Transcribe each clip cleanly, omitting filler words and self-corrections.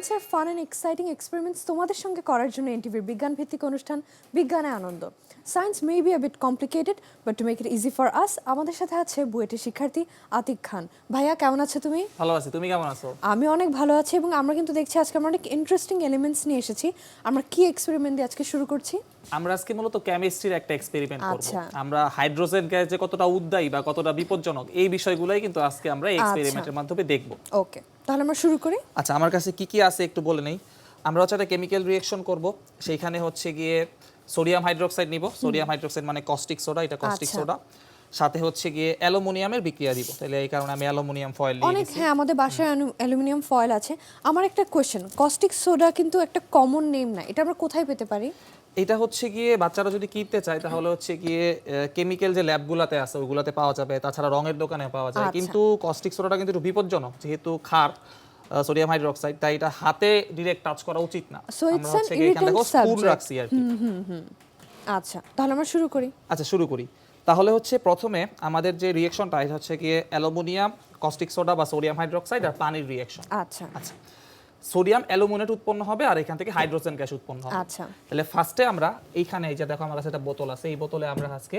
সায়েন্সের fun and exciting experiments তোমাদের সঙ্গে করার জন্য এনটিভির বিজ্ঞান ভিত্তিক অনুষ্ঠান বিজ্ঞানে আনন্দ। Science may be a bit complicated but to make it easy for us. আমাদের সাথে আছে বুয়েটের শিক্ষার্থী আতিক খান। ভাইয়া কেমন আছো তুমি? ভালো আছি, তুমি কেমন আছো? আমি অনেক ভালো আছি এবং আমরা কিন্তু দেখছি আজকে আমরা অনেক ইন্টারেস্টিং এলিমেন্টস নিয়ে এসেছি। আমরা কি এক্সপেরিমেন্ট দিয়ে আজকে শুরু করছি? আমরা আজকে মূলত কেমিস্ট্রির একটা এক্সপেরিমেন্ট করব। আচ্ছা। আমরা হাইড্রোজেন গ্যাস যে কতটা উদ্দায়ী বা কতটা বিপজ্জনক এই বিষয়গুলোই কিন্তু আজকে আমরা এই এক্সপেরিমেন্টের মাধ্যমে দেখব। ওকে, তাহলে আমরা শুরু করি। আচ্ছা, আমার কাছে কি কি আছে একটু বলে নেই। আমরা হচ্ছে একটা কেমিক্যাল রিঅ্যাকশন করব। সেইখানে হচ্ছে গিয়ে সোডিয়াম হাইড্রোক্সাইড নিব। সোডিয়াম হাইড্রোক্সাইড মানে কস্টিক সোডা, এটা কস্টিক সোডা। সাথে হচ্ছে গিয়ে অ্যালুমিনিয়ামের বিক্রিয়া দিব। তাহলে এই কারণে আমি অ্যালুমিনিয়াম ফয়েল নিয়ে অনেক, নিয়েছি। হ্যাঁ, আমাদের বাসায় অ্যালুমিনিয়াম ফয়েল আছে। আমার একটা কোশ্চেন, কস্টিক সোডা কিন্তু একটা কমন নেম না, এটা আমরা কোথায় পেতে পারি? এটা হচ্ছে গিয়ে বাচ্চারা যদি কিনতে চায় তাহলে হচ্ছে গিয়ে কেমিক্যাল যে ল্যাবগুলোতে আছে ওইগুলোতে পাওয়া যাবে, তাছাড়া রঙের দোকানে পাওয়া যায়। কিন্তু কস্টিক সোডাটা কিন্তু একটু বিপজ্জনক, যেহেতু ক্ষার সোডিয়াম হাইড্রোক্সাইড, তাই এটা হাতে ডাইরেক্ট টাচ করা উচিত না। আমরা হচ্ছে গিয়ে এখানে দেখো স্পুন রাখছি আর কি। আচ্ছা, তাহলে আমরা শুরু করি। আচ্ছা, শুরু করি। তাহলে হচ্ছে প্রথমে আমাদের যে রিঅ্যাকশনটা এটা হচ্ছে গিয়ে অ্যালুমিনিয়াম, কস্টিক সোডা বা সোডিয়াম হাইড্রোক্সাইড আর পানির রিঅ্যাকশন। আচ্ছা আচ্ছা, সোডিয়াম অ্যালুমিনেট উৎপন্ন হবে আর এখান থেকে হাইড্রোজেন গ্যাস উৎপন্ন হবে। আচ্ছা, তাহলে ফার্স্টে আমরা এইখানে এই যে দেখো আমার কাছে একটা বোতল আছে, এই বোতলে আমরা আজকে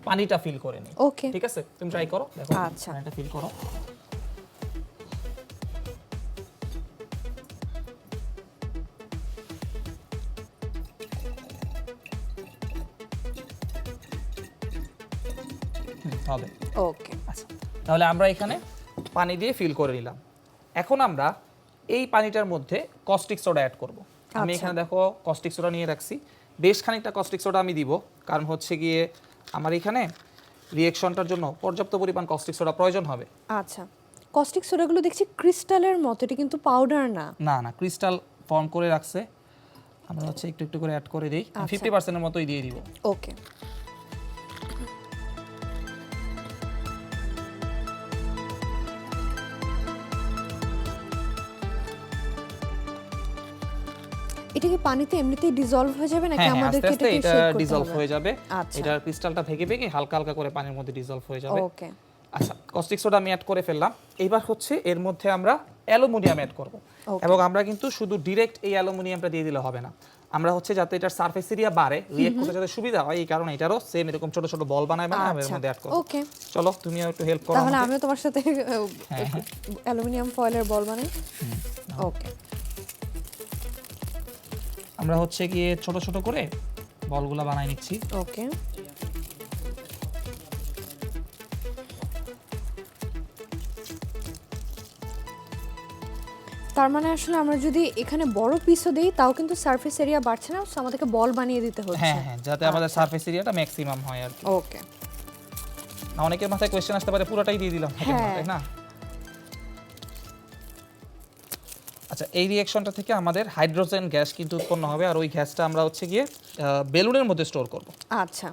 পানিটা ফিল করে নিই। ওকে, ঠিক আছে, তুমি ট্রাই করো, দেখো। আচ্ছা, পানিটা ফিল করো। হবে। ওকে, আচ্ছা, তাহলে আমরা এখানে পানি দিয়ে ফিল করে নিলাম। এখন আমরা এই পানিটার মধ্যে কস্টিক সোডা অ্যাড করব। আমি এখানে দেখো কস্টিক সোডা নিয়ে রাখছি। বেশ খানিকটা কস্টিক সোডা আমি দিব, কারণ হচ্ছে গিয়ে আমার এখানে রিঅ্যাকশনটার জন্য পর্যাপ্ত পরিমাণ কস্টিক সোডা প্রয়োজন হবে। আচ্ছা। কস্টিক সোডাগুলো দেখছি ক্রিস্টালের মতো, এটা কিন্তু পাউডার না। না না, ক্রিস্টাল ফর্ম করে রাখছে। আমরা হচ্ছে একটু একটু করে অ্যাড করে দেই। 50% এর মতোই দিয়ে দিব। ওকে, এটা কি পানিতে এমনিতেই ডিসলভ হয়ে যাবে নাকি আমাদেরকে এটা এটাকে শেক করতে ডিসলভ হবে? হয়ে যাবে। আচ্ছা, এটার ক্রিস্টালটা ভেঙে ভেঙে হালকা হালকা করে পানির মধ্যে ডিসলভ হয়ে যাবে। ওকে, আচ্ছা, কস্টিক সোডা আমি অ্যাড করে ফেললাম। এইবার হচ্ছে এর মধ্যে আমরা অ্যালুমিনিয়াম অ্যাড করব। এবং আমরা কিন্তু শুধু ডাইরেক্ট এই অ্যালুমিনিয়ামটা দিয়ে দিলে হবে না। আমরা হচ্ছে যাতে এটার সারফেস এরিয়া বাড়ে, রিঅ্যাক্ট করতে যাতে সুবিধা হয়, এই কারণে এটারও সেম এরকম ছোট ছোট বল বানায় আমি এর মধ্যে অ্যাড করব। ওকে, চলো তুমিও একটু হেল্প করো। তাহলে আমিও তোমার সাথে অ্যালুমিনিয়াম ফয়েলের বল বানাই। ওকে, আমরা হচ্ছে গিয়ে ছোট ছোট করে বলগুলা বানাই নিচ্ছি। ওকে, তার মানে আসলে আমরা যদি এখানে বড় পিসও দেই তাও কিন্তু সারফেস এরিয়া বাড়ছে না, সো আমাদেরকে বল বানিয়ে দিতে হচ্ছে। হ্যাঁ হ্যাঁ, যাতে আমাদের সারফেস এরিয়াটা ম্যাক্সিমাম হয় আর কি। ওকে, না, অনেকের মাথায় কোশ্চেন আসতে পারে পুরোটাই দিয়ে দিলাম, তাই না? আচ্ছা, এই রিঅ্যাকশনটা থেকে আমাদের হাইড্রোজেন গ্যাস কিন্তু উৎপন্ন হবে, আর ওই গ্যাসটা আমরা হচ্ছে গিয়ে বেলুনের মধ্যে স্টোর করব। আচ্ছা,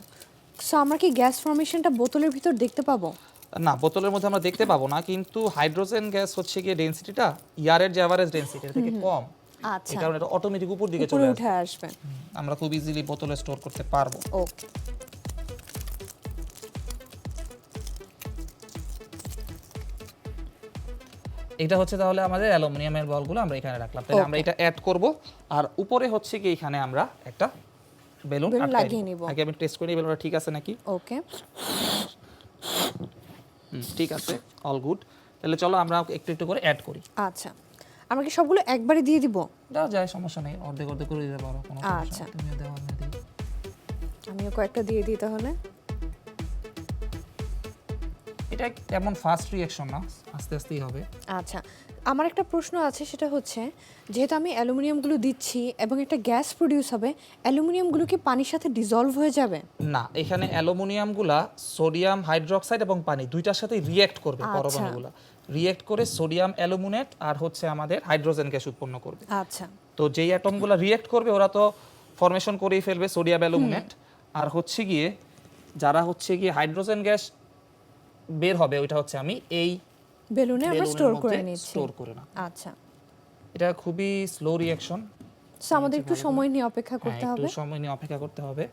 সো আমরা কি গ্যাস ফর্মেশনটা বোতলের ভিতর দেখতে পাবো? না, বোতলের মধ্যে আমরা দেখতে পাবো না, কিন্তু হাইড্রোজেন গ্যাস হচ্ছে গিয়ে ডেনসিটিটা ইয়ারের যে এভারেজ ডেনসিটি থেকে কম। আচ্ছা, এই কারণে এটা অটোমেটিক উপর দিকে উপরে চলে উঠে আসবে। আমরা খুব ইজিলি বোতলে স্টোর করতে পারবো। ওকে, এটা হচ্ছে তাহলে আমাদের অ্যালুমিনিয়ামের বলগুলো আমরা এখানে রাখলাম। তাহলে আমরা এটা অ্যাড করব, আর উপরে হচ্ছে কি এখানে আমরা একটা বেলুন লাগিয়ে নিব। আগে আমি টেস্ট করে নিই বেলুনটা ঠিক আছে নাকি। ওকে, ঠিক আছে, অল গুড। তাহলে চলো আমরা একটু একটু করে অ্যাড করি। আচ্ছা, আমরা কি সবগুলো একবারে দিয়ে দিব? দাও, যায়, সমস্যা নেই, অর্ধেক অর্ধেক করে দিতে পারো, কোনো সমস্যা আচ্ছা, নেই। তুমিও দাও, আমিও দিই। আমিও কয়েকটা দিয়ে দিই তাহলে। এটা তেমন ফাস্ট রিঅ্যাকশন না, আস্তে আস্তেই হবে। আচ্ছা, আমার একটা প্রশ্ন আছে, সেটা হচ্ছে যেহেতু আমি অ্যালুমিনিয়ামগুলো দিচ্ছি এবং একটা গ্যাস প্রডিউস হবে, অ্যালুমিনিয়ামগুলো কি পানির সাথে ডিসলভ হয়ে যাবে? না, এখানে অ্যালুমিনিয়ামগুলা সোডিয়াম হাইড্রোক্সাইড এবং পানি দুইটার সাথে রিঅ্যাক্ট করবে। পরমাণুগুলা রিঅ্যাক্ট করে সোডিয়াম অ্যালুমিনেট আর হচ্ছে আমাদের হাইড্রোজেন গ্যাস উৎপন্ন করবে। আচ্ছা, তো যেই অ্যাটমগুলো রিঅ্যাক্ট করবে ওরা তো ফরমেশন করেই ফেলবে সোডিয়াম অ্যালুমিনেট, আর হচ্ছে গিয়ে যারা হচ্ছে গিয়ে হাইড্রোজেন গ্যাস বের হবে ওইটা হচ্ছে আমি এই বেলুনে আমরা স্টোর করে নিচ্ছি। স্টোর করে না। আচ্ছা, এটা খুবই স্লো রিঅ্যাকশন, সো আমাদের একটু সময় নিয়ে অপেক্ষা করতে হবে। একটু সময় নিয়ে অপেক্ষা করতে হবে।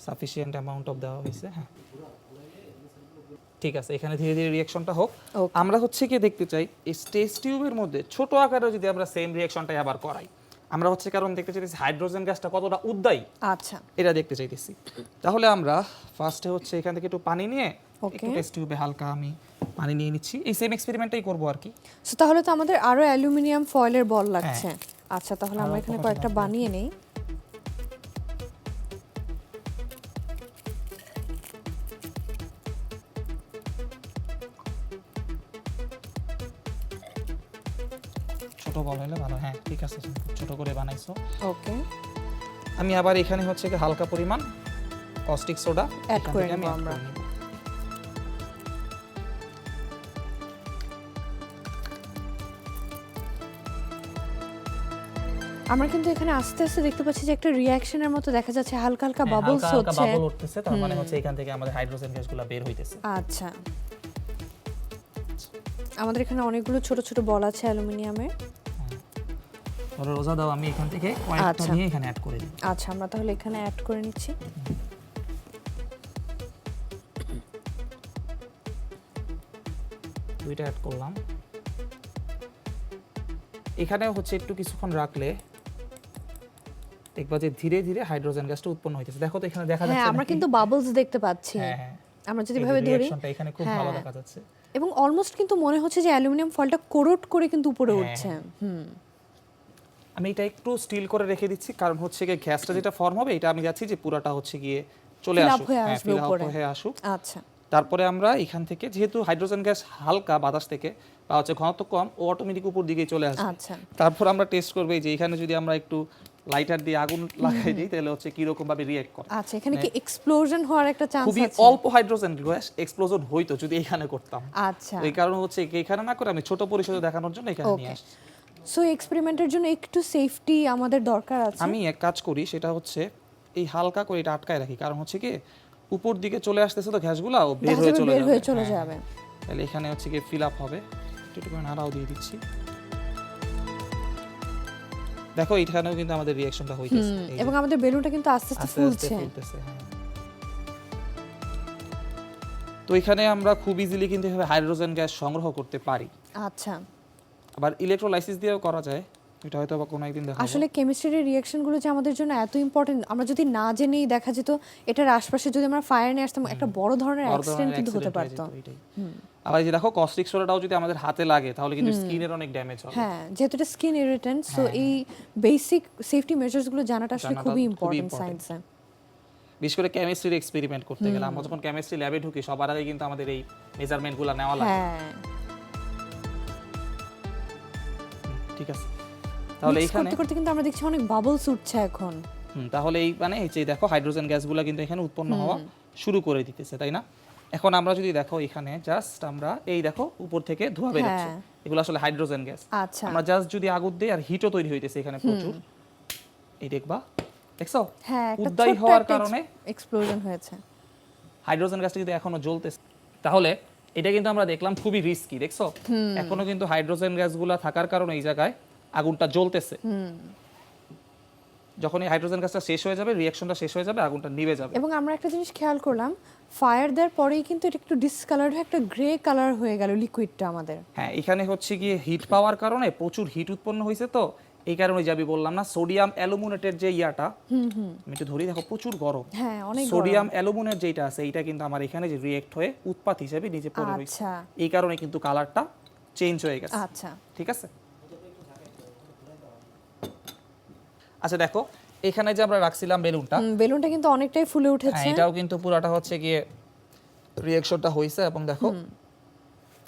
সাফিসিয়েন্ট অ্যামাউন্ট অফ দেওয়া হয়েছে। হ্যাঁ, ঠিক আছে, এখানে ধীরে ধীরে রিঅ্যাকশনটা হোক। Okay. আমরা হচ্ছে কি দেখতে চাই এই টেস্ট টিউবের মধ্যে ছোট আকারে যদি আমরা সেম রিঅ্যাকশনটাই আবার করাই, আমরা হচ্ছে কারণ দেখতে চাইতেছি হাইড্রোজেন গ্যাসটা কতটা উদ্দায়ী, আচ্ছা এটা দেখতে চাইতেছি। তাহলে আমরা ফার্স্টে হচ্ছে এখান থেকে একটু পানি নিয়ে Okay. একটু টেস্ট টিউবে হালকা আমি পানি নিয়ে নিচ্ছি, এই সেম এক্সপেরিমেন্টটাই করব আর কি। সো তাহলে তো আমাদের আরো অ্যালুমিনিয়াম ফয়েলের বল লাগছে। আচ্ছা তাহলে আমরা আরো এখানে কতটা কয়েকটা লাগবে? বানিয়ে নেই। ছোট বল হলে ভালো, হ্যাঁ ঠিক আছে, ছোট করে বানাইছো। ওকে আমি আবার এখানে হচ্ছে কি হালকা পরিমাণ কস্টিক সোডা Add করে নেব আমরা। আমরা কিন্তু এখানে আস্তে আস্তে দেখতে পাচ্ছি যে একটা রিঅ্যাকশনের মতো দেখা যাচ্ছে, হালকা হালকা বাবলস হচ্ছে। বাবল উঠতেছে, তার মানে হচ্ছে এখান থেকে আমাদের হাইড্রোজেন গ্যাসগুলো বের হইতেছে। আচ্ছা আমাদের এখানে অনেকগুলো ছোট ছোট বল আছে অ্যালুমিনিয়ামের। ধরো রোজা দাও, আমি এখান থেকে কয়েকটা আচ্ছা। নিয়ে এখানে অ্যাড করে দিই। আচ্ছা আমরা তাহলে এখানে অ্যাড করে নিচ্ছি। দুইটা অ্যাড করলাম। এখানে হচ্ছে একটু কিছুক্ষণ রাখলে দেখবা যে ধীরে ধীরে হাইড্রোজেন গ্যাসটা উৎপন্ন হইতেছে। দেখো তো এখানে দেখা হ্যাঁ যাচ্ছে আমরা নাকি? কিন্তু বাবলস দেখতে পাচ্ছি। হ্যাঁ হ্যাঁ, আমরা যদি এই যে ভাবে ধরি reactionটা এখানে খুব ভালো হ্যাঁ। দেখা যাচ্ছে। এবং অলমোস্ট কিন্তু মনে হচ্ছে যে অ্যালুমিনিয়াম ফয়েলটা কোরোট করে কিন্তু উপরে হ্যাঁ, উঠছে। হুম আমি এটা একটু স্টিল করে রেখে দিচ্ছি, কারণ হচ্ছে গিয়ে গ্যাসটা যেটা ফর্ম হবে এটা আমি যাচ্ছি যে পুরাটা হচ্ছে গিয়ে চলে Fill up আসুক, হয়ে হ্যাঁ আসবে fill up উপরে। হয়ে আসুক। আচ্ছা তারপরে আমরা এখান থেকে যেহেতু হাইড্রোজেন গ্যাস হালকা বাতাস থেকে বা হচ্ছে ঘনত্ব কম, ও অটোমেটিক উপর দিকে চলে আসবে। আচ্ছা তারপর আমরা টেস্ট করব এই যে এখানে যদি আমরা একটু লাইটার দিয়ে আগুন লাগাই দিই তাহলে হচ্ছে কি রকম ভাবে রিঅ্যাক্ট করে। আচ্ছা এখানে কি এক্সপ্লোশন হওয়ার একটা চান্স খুবই আছে? অল্প হাইড্রোজেন গ্যাস এক্সপ্লোশন হইতো যদি এখানে করতাম। আচ্ছা এই কারণে হচ্ছে এখানে না করে আমি ছোট পরিসরে দেখানোর জন্য এখানে নিয়ে ওকে আসছি। সো এক্সপেরিমেন্টের জন্য একটু সেফটি আমাদের দরকার আছে। আমি এক কাজ করি, সেটা হচ্ছে এই হালকা করে এটা আটকায় রাখি, কারণ হচ্ছে কি উপর দিকে চলে আসতেছে তো গ্যাসগুলো ও বের হয়ে চলে বের যাবে। হয়ে চলে হ্যাঁ, যাবে। তাহলে এখানে হচ্ছে কি ফিল আপ হবে, একটু করে নাড়াও দিয়ে দিচ্ছি। দেখো এখানেও কিন্তু আমাদের রিঅ্যাকশনটা হইতেছে, এই যে এবং আমাদের বেলুনটা কিন্তু আস্তে আস্তে আস্তে আস্তে ফুলছে। ফুলতেছে, হ্যাঁ। তো এখানে আমরা খুব ইজিলি কিন্তু এভাবে হাইড্রোজেন গ্যাস সংগ্রহ করতে পারি। আচ্ছা আবার ইলেকট্রোলাইসিস দিয়েও করা যায়, এটা হয়তো বা কোনো একদিন দেখাবো। আসলে কেমিস্ট্রির রিঅ্যাকশনগুলো যে আমাদের জন্য এত ইম্পর্টেন্ট, আমরা যদি না জেনেই দেখা যেত এটার আশপাশে যদি আমরা ফায়ার নিয়ে আসতাম, একটা বড় ধরনের বড় অ্যাক্সিডেন্ট ধরনের কিন্তু হতে accident হয়ে পারতো। যেত, এটাই। আবার এই যে দেখো কস্টিক সোডাটাও যদি আমাদের হাতে লাগে তাহলে কিন্তু স্কিনের অনেক ড্যামেজ হবে। হ্যাঁ যেহেতু এটা স্কিন ইরিটেন্ট, সো এই বেসিক সেফটি মেজার্সগুলো জানাটা আসলে জানাটা খুবই খুবই ইম্পর্টেন্ট important। সায়েন্সে। বিশেষ করে কেমিস্ট্রির এক্সপেরিমেন্ট করতে গেলে আমরা যখন কেমিস্ট্রি ল্যাবে ঢুকি সবার আগে কিন্তু আমাদের এই মেজারমেন্টগুলো নেওয়া লাগে। হ্যাঁ ঠিক আছে, তাহলে মিক্স এখানে করতে করতে কিন্তু আমরা দেখছি অনেক বাবলস উঠছে এখন। তাহলে এই মানে এই যে দেখো হাইড্রোজেন গ্যাসগুলো কিন্তু এখানে উৎপন্ন হওয়া শুরু করে দিতেছে, তাই না? এখন আমরা যদি দেখো এখানে জাস্ট আমরা এই দেখো উপর থেকে ধোঁয়া বেরোচ্ছে, হ্যাঁ। এগুলো আসলে হাইড্রোজেন গ্যাস। আচ্ছা আমরা জাস্ট যদি আগুন দিই আর হিটও তৈরি হইতেছে এখানে প্রচুর, এই দেখবা, দেখছো হ্যাঁ একটা উদ্দায়ী ছোট্ট হওয়ার একটা কারণে এক্সপ্লোশন হয়েছে। হাইড্রোজেন গ্যাসটা যদি এখনো জ্বলতেছে, তাহলে এটা কিন্তু আমরা দেখলাম খুবই রিস্কি, দেখছো এখনো কিন্তু হাইড্রোজেন গ্যাসগুলো থাকার কারণে এই জায়গায় আগুনটা জ্বলতেছে। যখন এই হাইড্রোজেন গ্যাসটা শেষ হয়ে যাবে, রিঅ্যাকশনটা শেষ হয়ে যাবে, আগুনটা নিভে যাবে। এবং আমরা একটা জিনিস খেয়াল করলাম, ফায়ার দেওয়ার পরেই কিন্তু এটা একটু ডিসকালার হয়ে একটা গ্রে কালার হয়ে গেল লিকুইডটা আমাদের। হ্যাঁ, এখানে হচ্ছে গিয়ে হিট পাওয়ার কারণে প্রচুর হিট উৎপন্ন হয়েছে, তো এই কারণে যাবি বললাম না সোডিয়াম অ্যালুমিনেটের যে ইয়াটা, আমি একটু ধরি, দেখো প্রচুর গরম। হ্যাঁ অনেক গরম। সোডিয়াম অ্যালুমিনেট যেটা আছে এইটা কিন্তু আমার এখানে যে রিয়েক্ট হয়ে উৎপাত হিসেবে নিচে পড়ে রয়েছে, আচ্ছা এই কারণে কিন্তু কালারটা চেঞ্জ হয়ে গেছে। আচ্ছা ঠিক আছে, আচ্ছা দেখো এখানে যে আমরা রাখছিলাম বেলুনটা, বেলুনটা কিন্তু অনেকটাই ফুলে হ্যাঁ উঠেছে। এটাও কিন্তু পুরাটা হচ্ছে গিয়ে রিঅ্যাকশনটা হইছে। এবং দেখো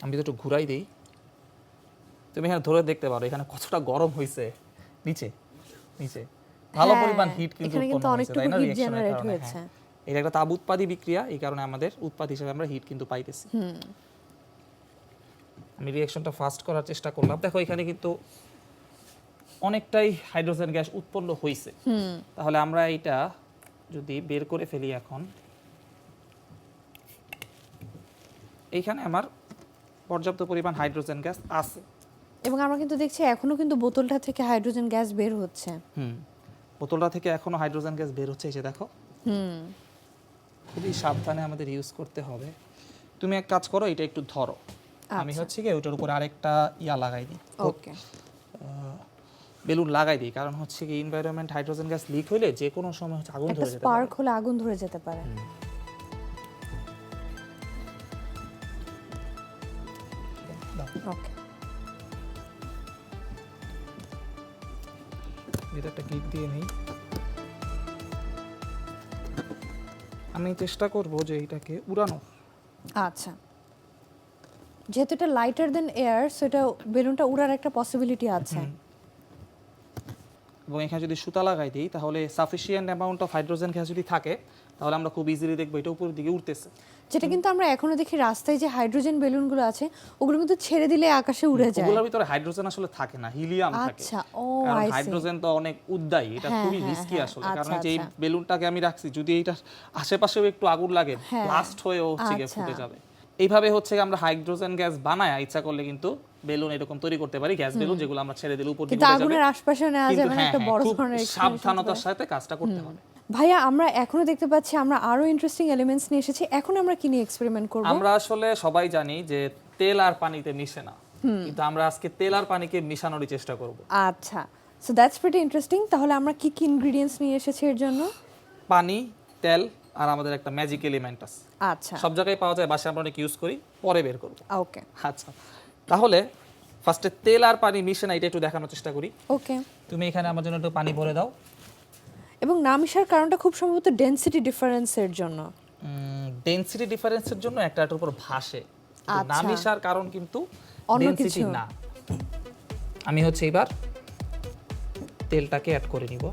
আমি যদি একটু ঘুরাই দেই, তুমি এখানে ধরে দেখতে পারো এখানে কতটা গরম হইছে, নিচে নিচে ভালো হ্যাঁ, পরিমাণ হিট কিন্তু এখানে কিন্তু উৎপন্ন হয়েছে, তাই অনেকটুকু না? হিট রিঅ্যাকশনের জেনারেট কারণে, হয়েছে। হ্যাঁ। এটা একটা তাপ উৎপাদী বিক্রিয়া, এই কারণে আমাদের উৎপাদ হিসেবে আমরা হিট কিন্তু পাইতেছি। আমি রিঅ্যাকশনটা ফাস্ট করার চেষ্টা করলাম, দেখো এখানে কিন্তু অনেকটাই হাইড্রোজেন গ্যাস উৎপন্ন হয়েছে। তাহলে আমরা এটা যদি বের করে ফেলি, এখন এইখানে আমার পর্যাপ্ত পরিমাণ হাইড্রোজেন গ্যাস আছে। এবং আমরা কিন্তু দেখছি এখনো কিন্তু বোতলটা থেকে হাইড্রোজেন গ্যাস বের হচ্ছে। বোতলটা থেকে এখনো হাইড্রোজেন গ্যাস বের হচ্ছে, এই যে দেখো। খুবই সাবধানে আমাদের ইউজ করতে হবে, তুমি এক কাজ করো, এটা একটু ধরো, আমি হচ্ছে কি ওটার উপর আরেকটা লাগাই দিই, ওকে বেলুন লাগাই দিই, কারণ হচ্ছে কি এনভায়রনমেন্ট হাইড্রোজেন গ্যাস লিক হলে যে কোনো সময় হচ্ছে আগুন একটা ধরে যেতে পারে। স্পার্ক হলে আগুন ধরে যেতে পারে। ওকে এটা একটা ক্লিপ দিয়ে নেই। আমি চেষ্টা করব যে এটাকে উড়ানো। আচ্ছা, যেহেতু এটা লাইটার দেন এয়ার, সো এটা বেলুনটা উড়ার একটা পসিবিলিটি আছে। এবং এখানে যদি সুতা লাগাই দিই তাহলে sufficient amount of hydrogen gas যদি থাকে তাহলে আমরা খুব ইজিলি দেখবো এটা উপরের দিকে উঠতেছে। যেটা কিন্তু আমরা এখনো দেখি রাস্তায় যে হাইড্রোজেন বেলুনগুলো আছে ওগুলো কিন্তু ছেড়ে দিলে আকাশে উড়ে যায়। ওগুলোর ভিতরে হাইড্রোজেন আসলে থাকে না, হিলিয়াম থাকে। আচ্ছা, ও কারণ আই সি। হাইড্রোজেন তো অনেক উদ্দায়ী, এটা হ্যাঁ, খুবই হ্যাঁ, রিস্কি হ্যাঁ, আসলে। আচ্ছা, কারণ যে এই আচ্ছা। বেলুনটাকে আমি রাখছি, যদি এইটার আশেপাশেও একটু আগুন লাগে হ্যাঁ, ব্লাস্ট হয়ে হচ্ছে গিয়ে আচ্ছা। ফুটে যাবে। এইভাবে হচ্ছে আমরা হাইড্রোজেন গ্যাস বানায় ইচ্ছা করলে কিন্তু বেলুন এরকম তৈরি করতে পারি, গ্যাস বেলুন, যেগুলো আমরা ছেড়ে দিলে উপর দিকে কিন্তু উড়ে যাবে। আগুনের আশপাশে নেওয়া কিন্তু যাবে না, একটা বড় খুব ধরনের সাবধানতার সাথে কাজটা করতে হবে। ভাইয়া আমরা এখনো দেখতে পাচ্ছি আমরা আরো ইন্টারেস্টিং এলিমেন্টস নিয়ে এসেছি। এখন আমরা কি নিয়ে এক্সপেরিমেন্ট করব? আমরা আসলে সবাই জানি যে তেল আর পানিতে মিশে না, কিন্তু আমরা আজকে তেল আর পানিকে মিশানোর চেষ্টা করব। আচ্ছা, সো দ্যাটস প্রিটি ইন্টারেস্টিং। তাহলে আমরা কি কি ইনগ্রেডিয়েন্টস নিয়ে এসেছি এর জন্য? পানি, তেল আর আমাদের একটা ম্যাজিক এলিমেন্ট আছে, আচ্ছা, সব জায়গায় পাওয়া যায়, বাসায় আমরা অনেক ইউজ করি, পরে বের করব। ওকে আচ্ছা, তাহলে ফার্স্টে তেল আর পানি মিশে না এটা একটু দেখানোর চেষ্টা করি। ওকে। তুমি এখানে আমার জন্য একটু পানি ভরে দাও। এবং না মিশার কারণটা খুব সম্ভবত ডেনসিটি ডিফারেন্সের জন্য। ডেনসিটি ডিফারেন্সের জন্য একটার উপর ভাসে, কিন্তু না আচ্ছা। মিশার কারণ কিন্তু অন্য ডেনসিটি কিছু। না। আমি হচ্ছে এবার তেলটাকে অ্যাড করে নিব,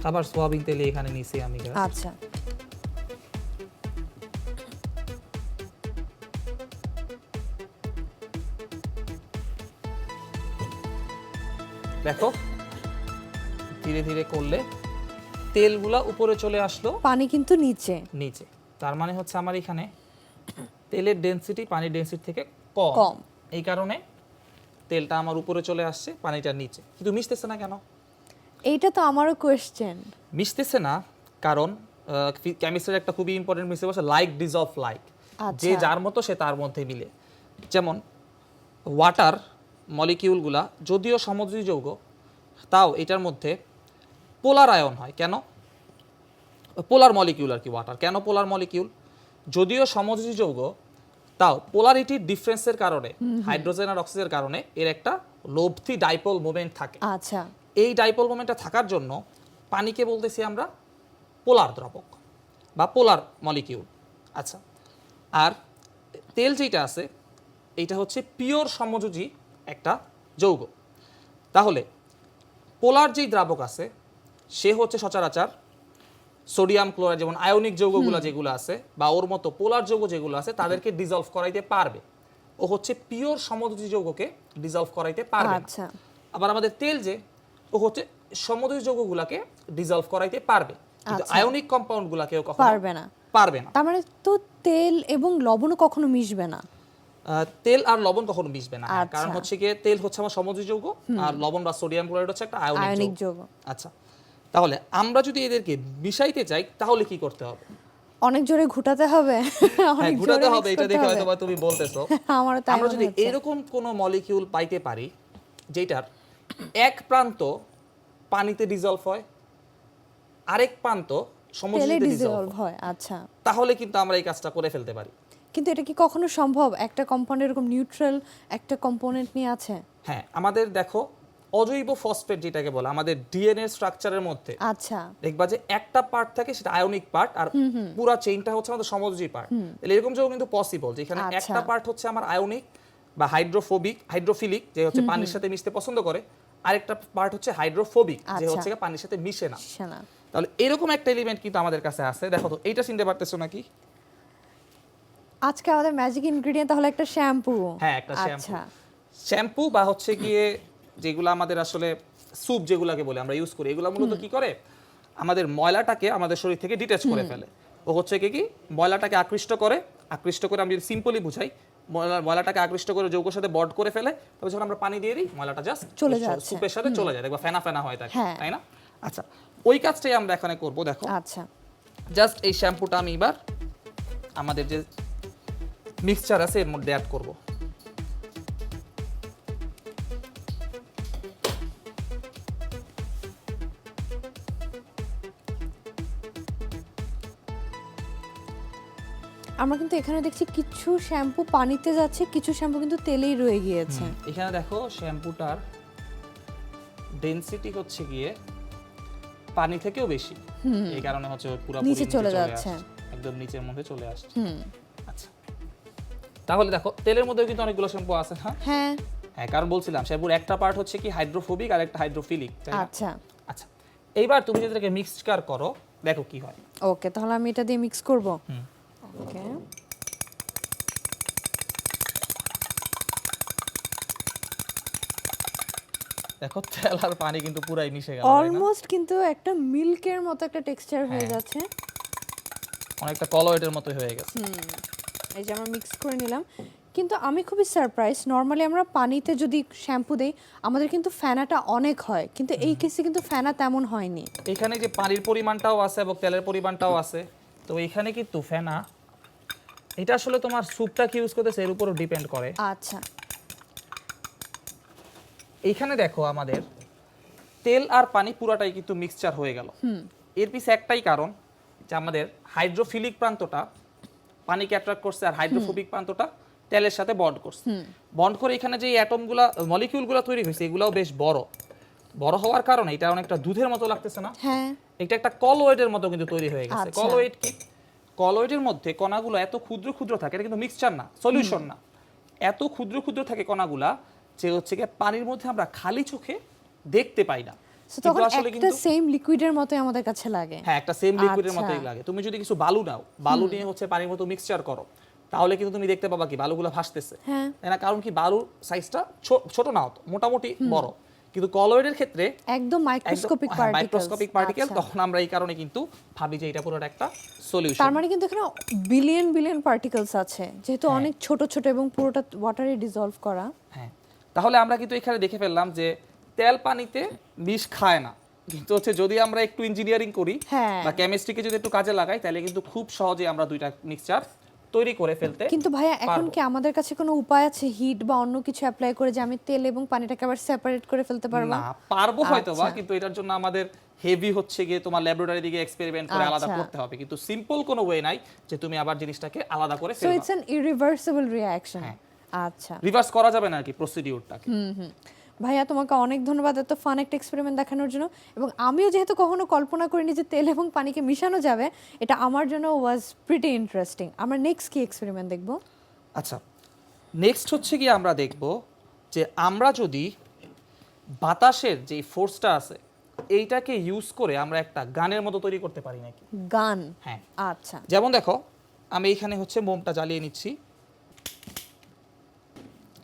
আবার সোয়াবিন তেলে এখানে নিছি আমি just। আচ্ছা, দেখো ধীরে ধীরে করলে তেলগুলা উপরে চলে আসলো, পানি কিন্তু নিচে। নিচে। তার মানে হচ্ছে আমার এখানে তেলের ডেনসিটি পানির ডেনসিটি থেকে কম, কম। এই কারণে তেলটা আমার উপরে চলে আসছে, পানিটা নিচে। কিন্তু মিশতেছে না কেন? এইটা তো আমারও কোয়েশ্চেন। মিশতেছে না কারণ কেমিস্ট্রির একটা খুবই ইম্পর্টেন্ট প্রিন্সিপাল আছে, লাইক ডিজলভ লাইক। যে আচ্ছা। যার মতো সে তার মধ্যে মিলে। যেমন ওয়াটার মলিকিউলগুলা যদিও সমযোজী যৌগ, তাও এটার মধ্যে পোলার আয়ন হয়। কেন? পোলার মলিকিউল আর কি ওয়াটার। কেন পোলার মলিকিউল? যদিও সমযোজী যৌগ, তাও পোলারিটির ডিফারেন্সের কারণে, হাইড্রোজেন আর অক্সিজেনের কারণে এর একটা লব্ধি ডাইপোল মোমেন্ট থাকে। আচ্ছা, এই ডাইপোল মোমেন্টটা থাকার জন্য পানিকে বলতেছি আমরা পোলার দ্রাবক বা পোলার মলিকিউল। আচ্ছা, আর তেল যেটা আছে এইটা হচ্ছে পিওর সমযোজী একটা যৌগ। তাহলে পোলার যেই দ্রাবক আছে সে হচ্ছে সচরাচর সোডিয়াম ক্লোরাইড, যেমন আয়নিক যৌগগুলো যেগুলো আছে বা ওর মতো পোলার যৌগ যেগুলো আছে তাদেরকে ডিজলভ করাইতে পারবে। ও হচ্ছে পিওর সমযোজী যৌগকে ডিজলভ করাইতে পারবে না। আচ্ছা। আবার আমাদের তেল যে, ও হচ্ছে সমযোজী যৌগগুলোকে ডিজলভ করাইতে পারবে, কিন্তু আচ্ছা। আয়নিক কম্পাউন্ডগুলোকে ও কখনো পারবে না। পারবে না। তার মানে তো তেল এবং লবণও কখনো মিশবে না। তেল আর লবণ কখনো মিশবে না। আচ্ছা। কারণ হচ্ছে গিয়ে তেল হচ্ছে আমার সমযোজী যৌগ আর লবণ বা সোডিয়াম ক্লোরাইড হচ্ছে একটা আয়নিক আয়নিক যৌগ। যৌগ। আচ্ছা, তাহলে আমরা যদি এদেরকে মিশাইতে চাই তাহলে কি করতে হবে? অনেক জোরে ঘুটাতে হবে। হ্যাঁ, অনেক ঘুরাতে জোরে হবে, mix এটা করতে দেখে হবে। হয়তো বা তুমি বলতেছো। আমারও তাই আমরা মনে যদি হচ্ছে। এরকম কোনো মলিকিউল পাইতে পারি যেটার এক প্রান্ত পানিতে ডিজলভ হয়, আরেক প্রান্ত তেলে সমযোজীতে ডিজলভ ডিজলভ হয়, হয়। আচ্ছা, তাহলে কিন্তু আমরা এই কাজটা করে ফেলতে পারি। কিন্তু এটা কি কখনো সম্ভব? একটা কম্পাউন্ড এরকম নিউট্রাল একটা কম্পোনেন্ট নিয়ে আছে? হ্যাঁ, আমাদের দেখো অজৈব ফসফেট যেটাকে বলে আমাদের ডিএনএ স্ট্রাকচারের মধ্যে আচ্ছা, দেখবা যে একটা পার্ট থাকে সেটা আয়নিক পার্ট আর পুরো চেইনটা হচ্ছে আমাদের সমযোজী পার্ট। তাহলে এরকম যৌগ কিন্তু পসিবল যেখানে আচ্ছা। একটা পার্ট হচ্ছে আমার আয়নিক বা হাইড্রোফিলিক যে হচ্ছে পানির সাথে মিশতে পছন্দ করে, আরেকটা পার্ট হচ্ছে হাইড্রোফোবিক যে আচ্ছা। হচ্ছে পানির সাথে মিশে না। মিশে না। তাহলে এরকম একটা এলিমেন্ট কিন্তু আমাদের কাছে আছে। দেখো তো এইটা চিনতে পারতেছো নাকি? আজকে আমাদের ম্যাজিক ইনগ্রেডিয়েন্ট তাহলে একটা শ্যাম্পু। হ্যাঁ, একটা শ্যাম্পু। আচ্ছা, শ্যাম্পু বা হচ্ছে গিয়ে যেগুলো আমাদের আসলে স্যুপ যেগুলোকে বলে আমরা ইউজ করি, এগুলো মূলত কি করে আমাদের ময়লাটাকে আমাদের শরীর থেকে ডিটাচ করে ফেলে। ও হচ্ছে কি ময়লাটাকে আকৃষ্ট করে আমি যদি সিম্পলি বুঝাই, ময়লাটাকে আকৃষ্ট করে যৌগের সাথে বন্ড করে ফেলে, তবে যখন আমরা পানি দিয়ে দিই ময়লাটা জাস্ট চলে যাচ্ছে। স্যুপের সাথে চলে যায়, দেখবা ফেনা ফেনা হয় থাকে, হ্যাঁ। তাই না? আচ্ছা, ওই কাজটাই আমরা এখানে করব। দেখো আচ্ছা, জাস্ট এই শ্যাম্পুটা আমি এবার আমাদের যে মিক্সচার আছে এর মধ্যে অ্যাড করব। আমরা কিন্তু এখানে দেখছি কিছু শ্যাম্পু পানিতে যাচ্ছে, কিছু শ্যাম্পু কিন্তু তেলেই রয়ে গিয়েছে। এখানে দেখো শ্যাম্পুটার ডেনসিটি হচ্ছে গিয়ে পানি থেকেও বেশি, এই কারণে হচ্ছে পুরোপুরি নিচে চলে যাচ্ছে, একদম নিচের মধ্যে চলে আসছে। আচ্ছা, তাহলে দেখো তেলের মধ্যেও কিন্তু অনেকগুলো শ্যাম্পু আছে। হ্যাঁ হ্যাঁ, কারণ বলছিলাম শ্যাম্পুর একটা পার্ট হচ্ছে কি হাইড্রোফোবিক আর একটা হাইড্রোফিলিক। আচ্ছা আচ্ছা, এইবার তুমি যদি এটাকে মিক্সচার করো দেখো কি হয়। ওকে, তাহলে আমি এটা দিয়ে মিক্স করব। ওকে, দেখো তেল আর পানি কিন্তু পুরাই মিশে গেল, অলমোস্ট কিন্তু একটা মিল্কের মতো একটা টেক্সচার হয়ে যাচ্ছে, অনেকটা কলয়েডের মতো হয়ে গেছে। এই যে আমরা মিক্স করে নিলাম। কিন্তু আমি খুবই সারপ্রাইজ, নর্মালি আমরা পানিতে যদি শ্যাম্পু দেই আমাদের কিন্তু ফেনাটা অনেক হয়, কিন্তু এই কেসে কিন্তু ফেনা তেমন হয়নি। এখানে যে পানির পরিমাণটাও আছে এবং তেলের পরিমাণটাও আছে, তো এখানে কিন্তু ফেনা, এটা আসলে তোমার স্যুপটা কি ইউজ করতেছে এর উপরও ডিপেন্ড করে। আচ্ছা, এইখানে দেখো আমাদের তেল আর পানি পুরাটাই কিন্তু মিক্সচার হয়ে গেল। এর পিছে একটাই কারণ যে আমাদের হাইড্রোফিলিক প্রান্তটা পানিকে অ্যাট্রাক্ট করছে আর হাইড্রোফোবিক প্রান্তটা তেলের সাথে বন্ড করছে। বন্ড করে এখানে যে অ্যাটমগুলা মলিকিউলগুলো তৈরি হয়েছে এগুলাও বেশ বড় বড় হওয়ার কারণে এটা অনেকটা দুধের মতো লাগতেছে না? হ্যাঁ, এটা একটা কলয়েডের মতো কিন্তু তৈরি হয়ে গেছে। কলয়েড কি? কলয়েডের মধ্যে কণাগুলো এত ক্ষুদ্র ক্ষুদ্র থাকে, এটা কিন্তু মিক্সচার না, সলিউশন না, এত ক্ষুদ্র ক্ষুদ্র থাকে কণাগুলা যে হচ্ছে কি পানির মধ্যে আমরা খালি চোখে দেখতে পাই না। তখন একটা সেম লিকুইডের মতই আমাদের কাছে লাগে। হ্যাঁ, একটা সেম লিকুইডের মতোই লাগে। তুমি যদি কিছু বালু নাও, বালু নিয়ে হচ্ছে পানির মতো মিক্সচার করো, তাহলে কিন্তু তুমি দেখতে পাবা কি বালুগুলো ভাসতেছে। তাই না? কারণ কি বালুর সাইজটা ছোট না, মোটামুটি বড়, কিন্তু কলয়েডের ক্ষেত্রে একদম মাইক্রোস্কোপিক পার্টিকেল। তখন আমরা এই কারণে কিন্তু ভাবি যে এটা পুরোটা একটা সলিউশন। তার মানে কিন্তু এখানে বিলিয়ন বিলিয়ন পার্টিকেলস আছে, যেহেতু অনেক ছোট ছোট এবং পুরোটা ওয়াটারে ডিসলভ করা। হ্যাঁ, তাহলে আমরা কিন্তু এখানে দেখে ফেললাম যে তেল পানিতে বিষ খায় না, কিন্তু হচ্ছে যদি আমরা একটু ইঞ্জিনিয়ারিং করি বা কেমিস্ট্রিকে যদি একটু কাজে লাগাই তাহলে কিন্তু খুব সহজে আমরা দুইটা মিক্সচার তৈরি করে ফেলতে। কিন্তু ভাইয়া এখন কি আমাদের কাছে কোনো উপায় আছে হিট বা অন্য কিছু অ্যাপ্লাই করে যে আমি তেল এবং পানিটাকে আবার সেপারেট করে ফেলতে পারবো? না, পারবো হয়তোবা, কিন্তু এটার জন্য আমাদের হেভি হচ্ছে গিয়ে তোমার ল্যাবরেটরি দিকে এক্সপেরিমেন্ট করে আলাদা করতে হবে, কিন্তু সিম্পল কোনো ওয়ে নাই যে তুমি আবার জিনিসটাকে আলাদা করে ফেলবা। So it's an irreversible reaction. আচ্ছা, রিভার্স করা যাবে না আর কি প্রসিডিউরটাকে। ভাইয়া তোমাকে অনেক ধন্যবাদ এত ফান একটা এক্সপেরিমেন্ট দেখানোর জন্য, এবং আমিও যেহেতু কখনো কল্পনা করিনি যে তেল এবং পানিকে মিশানো যাবে, এটা আমার জন্য ওয়াজ প্রিটি ইন্টারেস্টিং। আমরা নেক্সট কি এক্সপেরিমেন্ট দেখব? আচ্ছা, নেক্সট হচ্ছে কি আমরা দেখব যে আমরা যদি বাতাসের যে ফোর্সটা আছে এইটাকে ইউজ করে আমরা একটা গানের মতো তৈরি করতে পারি নাকি। গান? হ্যাঁ, আচ্ছা, যেমন দেখো আমি এখানে হচ্ছে মোমটা জ্বালিয়ে নিচ্ছি।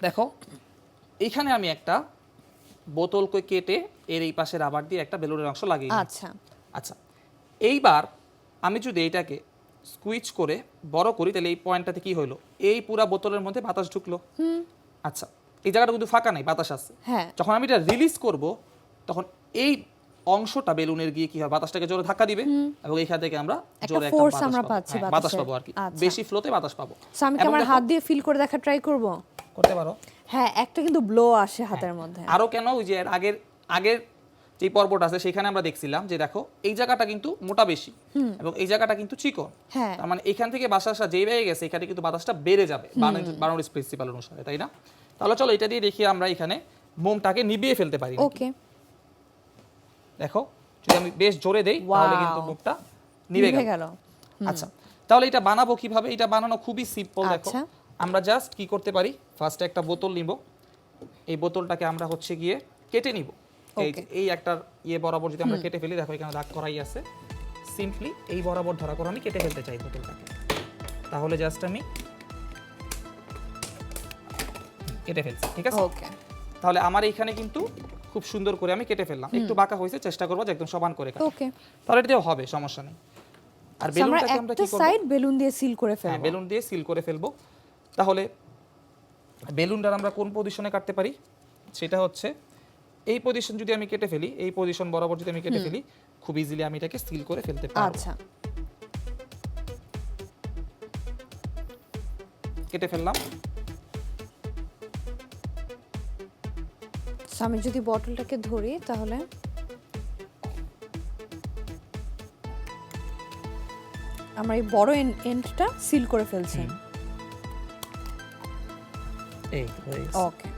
দেখো এইখানে আমি একটা বোতলকে কেটে এর এই পাশে রাবার দিয়ে একটা বেলুনের অংশ লাগিয়ে নিচ্ছি। আচ্ছা আচ্ছা, এইবার আমি যদি এইটাকে স্কুইচ করে বড় করি তাহলে এই পয়েন্টটাতে কি হলো, এই পুরা বোতলের মধ্যে বাতাস ঢুকলো। আচ্ছা, এই জায়গাটা কিন্তু ফাঁকা নাই, বাতাস আছে। যখন আমি এটা রিলিজ করব তখন এই অংশটা বেলুনের গিয়ে কি হয়, বাতাসটাকে জোরে ধাক্কা দিবে এবং এইখান থেকে আমরা জোরে একটা ফোর্স আমরা পাচ্ছি, বাতাস পাবো আর কি, বেশি ফ্লোতে বাতাস পাবো। সো আমি কি আমার হাত দিয়ে ফিল করে দেখা ট্রাই করব? করতে পারো। হ্যাঁ, একটা কিন্তু ব্লো আসে হাতের মধ্যে। আরো কেন, ওই যে আগের যে পর্বটা আছে সেখানে আমরা দেখছিলাম যে দেখো এই জায়গাটা কিন্তু মোটা বেশি এবং এই জায়গাটা কিন্তু চিকন। তার মানে এখান থেকে বাতাসটা যেই বেড়ে গেছে এখানে কিন্তু বাতাসটা বেড়ে যাবে বার্নৌলিস প্রিন্সিপাল অনুসারে, তাই না? তাহলে চলো এটা দিয়ে দেখি আমরা এখানে মোমটাকে নিভিয়ে ফেলতে পারি। ওকে, দেখো যদি আমি বেশ জোরে দেই তাহলে কিন্তু মোমটা নিভে গেল। আচ্ছা, তাহলে এটা বানাবো কিভাবে? এটা বানানো খুবই সিম্পল। দেখো আমরা জাস্ট কি করতে পারি, ফার্স্টে একটা বোতল নিব, এই বোতলটাকে আমরা হচ্ছে গিয়ে কেটে নিব। এই একটা বরাবর যদি আমরা কেটে ফেলি, দেখো এখানে দাগ করাই আছে, সিম্পলি এই বরাবর ধরা করে আমি কেটে ফেলতে চাই বোতলটাকে, তাহলে জাস্ট আমি কেটে ফেলছি। ঠিক আছে, তাহলে আমার এইখানে কিন্তু খুব সুন্দর করে আমি কেটে ফেললাম। একটু বাঁকা হয়েছে, চেষ্টা করবো যে একদম সমান করে কাটা। তাহলে এটাও হবে, সমস্যা নেই। আর বেলুনটাকে আমরা কি করব, সাইড বেলুন দিয়ে সিল করে ফেলবো। হ্যাঁ, বেলুন দিয়ে সিল করে ফেলবো। তাহলে বেলুনটা আমরা কোন পজিশনে কাটতে পারি, সেটা হচ্ছে এই পজিশন যদি আমি কেটে ফেলি, এই পজিশন বরাবর যদি আমি কেটে ফেলি, খুব ইজিলি আমি এটাকে সিল করে ফেলতে পারবো। আচ্ছা, কেটে ফেললাম। আমি যদি বটলটাকে ধরি তাহলে আমরা এই বড় এন্ডটা সিল করে ফেলছি। এই হয়ে গেছে। ওকে,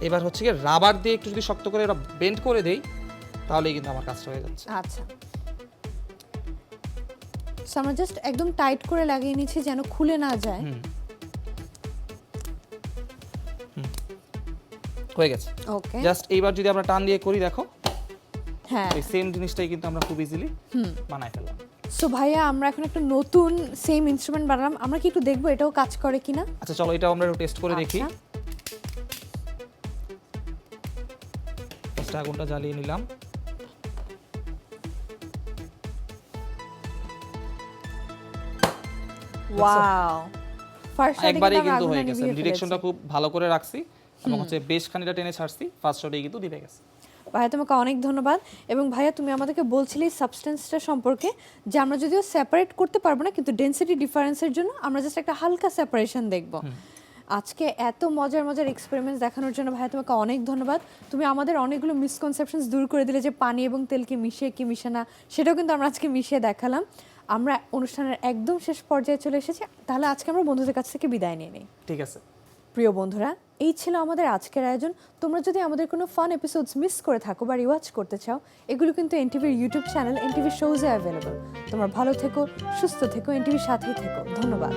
এবার হচ্ছে কি রাবার দিয়ে একটু যদি শক্ত করে বেন্ড করে দেই তাহলেই কিন্তু আমার কাজটা হয়ে যাচ্ছে। আচ্ছা, আমরা জাস্ট একদম টাইট করে লাগিয়ে নিচ্ছি যেন খুলে না যায়। হয়ে গেছে। ওকে, জাস্ট এইবার যদি আমরা টান দিয়ে করি দেখো, হ্যাঁ। এই সেম জিনিসটাই কিন্তু আমরা খুব ইজিলি বানাই ফেললাম। সো ভাইয়া, আমরা এখন একটা নতুন সেম ইনস্ট্রুমেন্ট বানালাম, আমরা কি একটু দেখবো এটাও কাজ করে কিনা? আচ্ছা চলো এটাও আমরা টেস্ট করে দেখি। আচ্ছা। ফার্স্ট আগুনটা জ্বালিয়ে নিলাম। ওয়াও, ফার্স্ট একবারেই কিন্তু হয়ে গেছে। ডিরেকশনটা খুব ভালো করে রাখছি এবং হচ্ছে বেশ খানিকটা টেনে ছাড়ছি, ফার্স্ট শটেই কিন্তু দিবে গেছে। ভাইয়া তোমাকে অনেক ধন্যবাদ। এবং ভাইয়া তুমি আমাদেরকে বলছিলে সাবস্টেন্সটা সম্পর্কে, যে আমরা যদিও সেপারেট করতে পারবো না, কিন্তু ডেনসিটি ডিফারেন্সের জন্য আমরা জাস্ট একটা হালকা সেপারেশন দেখব। আজকে এত মজার মজার এক্সপেরিমেন্টস দেখানোর জন্য ভাইয়া তোমাকে অনেক ধন্যবাদ। তুমি আমাদের অনেকগুলো মিসকনসেপশনস দূর করে দিলে, যে পানি এবং তেলকে মিশিয়ে কি মিশে না, সেটাও কিন্তু আমরা আজকে মিশিয়ে দেখালাম। আমরা অনুষ্ঠানের একদম শেষ পর্যায়ে চলে এসেছি, তাহলে আজকে আমরা বন্ধুদের কাছ থেকে বিদায় নিয়ে নিই। ঠিক আছে প্রিয় বন্ধুরা, এই ছিল আমাদের আজকের আয়োজন। তোমরা যদি আমাদের কোনো ফান এপিসোডস মিস করে থাকো বা রিওয়াচ করতে চাও, এগুলো কিন্তু এনটিভির ইউটিউব চ্যানেল এনটিভি শোজে অ্যাভেলেবল। তোমরা ভালো থেকো, সুস্থ থেকো, এনটিভির সাথেই থেকো। ধন্যবাদ।